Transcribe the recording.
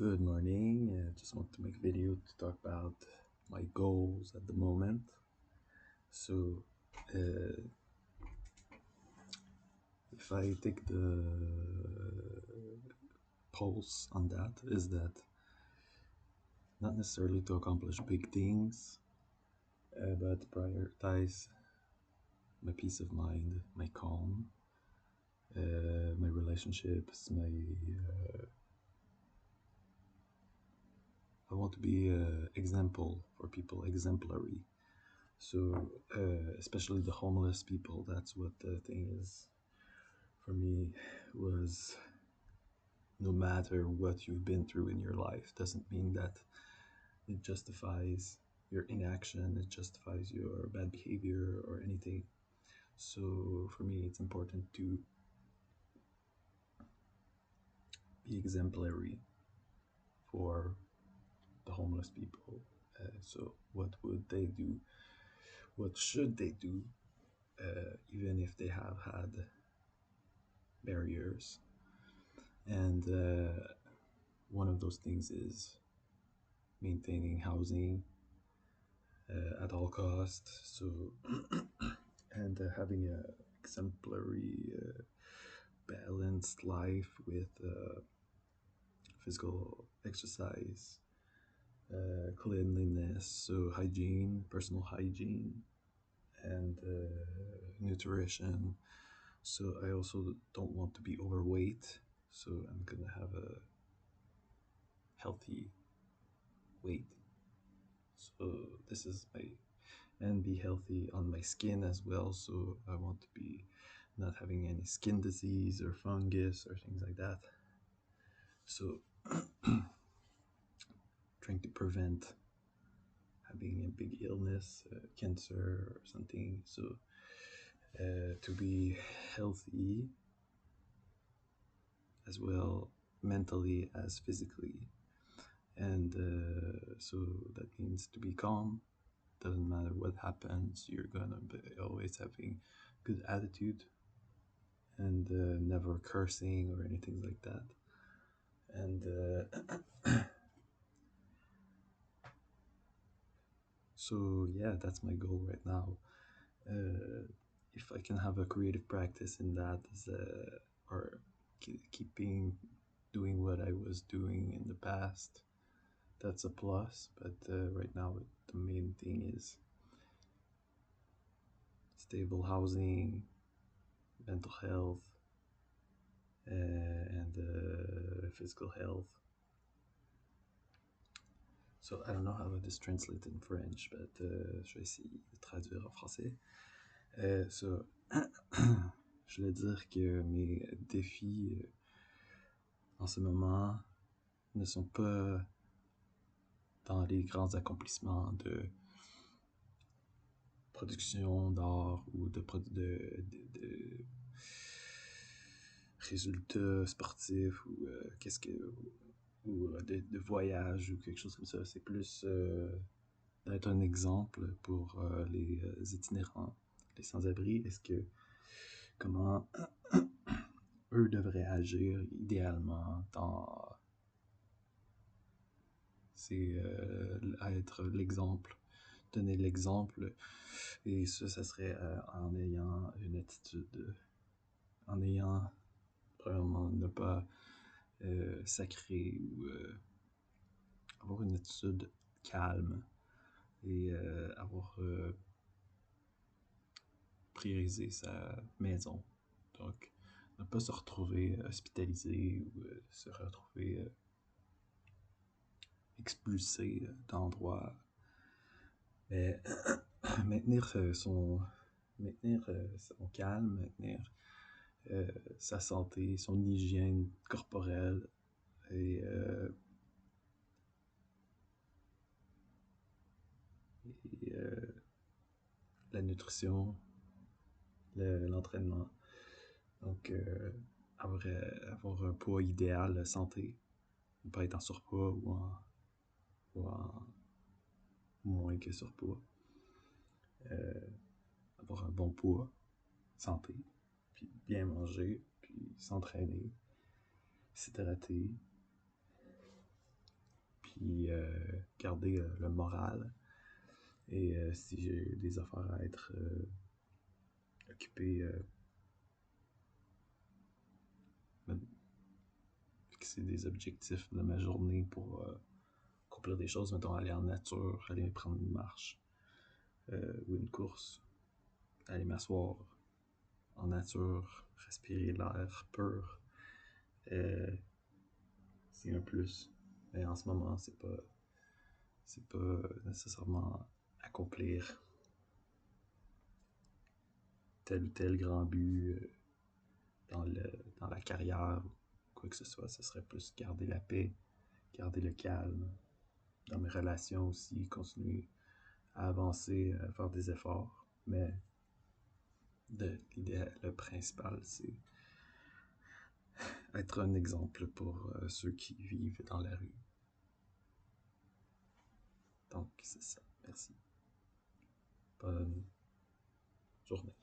Good morning. Just want to make a video to talk about my goals at the moment. So, uh, if I take the pulse on that, is that not necessarily to accomplish big things, but prioritize my peace of mind, my calm, my relationships, I want to be an example for people, exemplary. So, especially the homeless people, that's what the thing is for me, was no matter what you've been through in your life, doesn't mean that it justifies your inaction, it justifies your bad behavior or anything. So, for me, it's important to be exemplary for the homeless people. So, what would they do? What should they do, even if they have had barriers? And one of those things is maintaining housing at all costs. So, and having a exemplary, balanced life with physical exercise, cleanliness, so hygiene, personal hygiene, and nutrition. So I also don't want to be overweight. So I'm gonna have a healthy weight. So this is my, and be healthy on my skin as well. So I want to be not having any skin disease or fungus or things like that. So trying to prevent having a big illness, cancer or something. So to be healthy as well, mentally as physically. And so that means to be calm. Doesn't matter what happens, you're gonna be always having good attitude and never cursing or anything like that. And so yeah, that's my goal right now. If I can have a creative practice in that, or keeping doing what I was doing in the past, that's a plus. But right now, the main thing is stable housing, mental health, and physical health. So I don't know how this translates in French, but je vais essayer de traduire en français. So, je voulais dire que mes défis en ce moment ne sont pas dans les grands accomplissements de production d'art ou de résultats sportifs ou de voyage ou quelque chose comme ça. C'est plus d'être un exemple pour les itinérants, les sans-abri. Comment eux devraient agir idéalement dans c'est être l'exemple, donner l'exemple, et ça serait en ayant une attitude, en ayant probablement ne pas sacrer ou avoir une attitude calme et avoir priorisé sa maison. Donc, ne pas se retrouver hospitalisé ou se retrouver expulsé d'endroits. Mais maintenir son calme, maintenir sa santé, son hygiène corporelle et la nutrition, l'entraînement. Donc, avoir un poids idéal, santé, ne pas être en surpoids ou en moins que surpoids. Avoir un bon poids, santé, puis bien manger, puis s'entraîner, s'hydrater. puis garder le moral. Et si j'ai des affaires à être occupé, fixer des objectifs de ma journée pour accomplir des choses, mettons aller en nature, aller prendre une marche ou une course, aller m'asseoir en nature, respirer l'air pur. C'est un plus. Mais en ce moment, c'est pas nécessairement accomplir tel ou tel grand but dans la carrière ou quoi que ce soit. Ce serait plus garder la paix, garder le calme. Dans mes relations aussi, continuer à avancer, à faire des efforts. Mais l'idéal, le principal, c'est être un exemple pour ceux qui vivent dans la rue. Donc, c'est ça. Merci. Bonne journée.